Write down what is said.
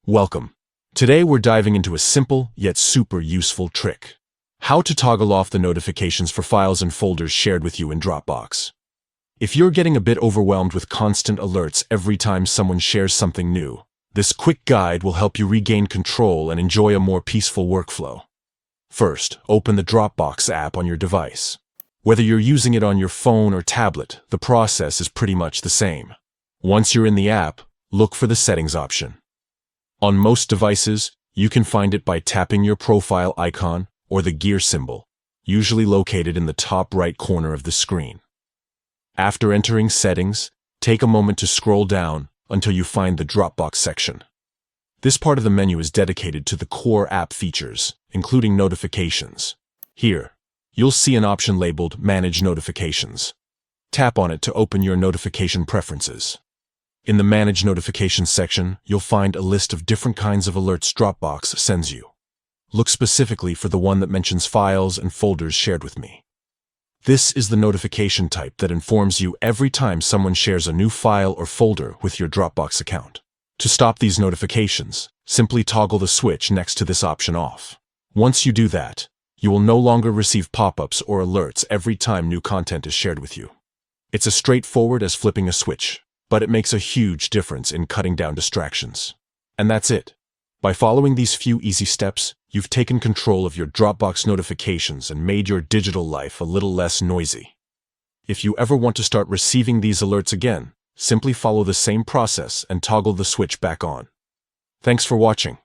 Welcome. Today we're diving into a simple yet super useful trick. How to toggle off the notifications for files and folders shared with you in Dropbox. If you're getting a bit overwhelmed with constant alerts every time someone shares something new, this quick guide will help you regain control and enjoy a more peaceful workflow. First, open the Dropbox app on your device. Whether you're using it on your phone or tablet, the process is pretty much the same. Once you're in the app, look for the Settings option. On most devices, you can find it by tapping your profile icon or the gear symbol, usually located in the top right corner of the screen. After entering Settings, take a moment to scroll down until you find the Dropbox section. This part of the menu is dedicated to the core app features, including notifications. Here, you'll see an option labeled Manage Notifications. Tap on it to open your notification preferences. In the Manage Notifications section, you'll find a list of different kinds of alerts Dropbox sends you. Look specifically for the one that mentions files and folders shared with me. This is the notification type that informs you every time someone shares a new file or folder with your Dropbox account. To stop these notifications, simply toggle the switch next to this option off. Once you do that, you will no longer receive pop-ups or alerts every time new content is shared with you. It's as straightforward as flipping a switch, but it makes a huge difference in cutting down distractions. And that's it. By following these few easy steps, you've taken control of your Dropbox notifications and made your digital life a little less noisy. If you ever want to start receiving these alerts again, simply follow the same process and toggle the switch back on. Thanks for watching.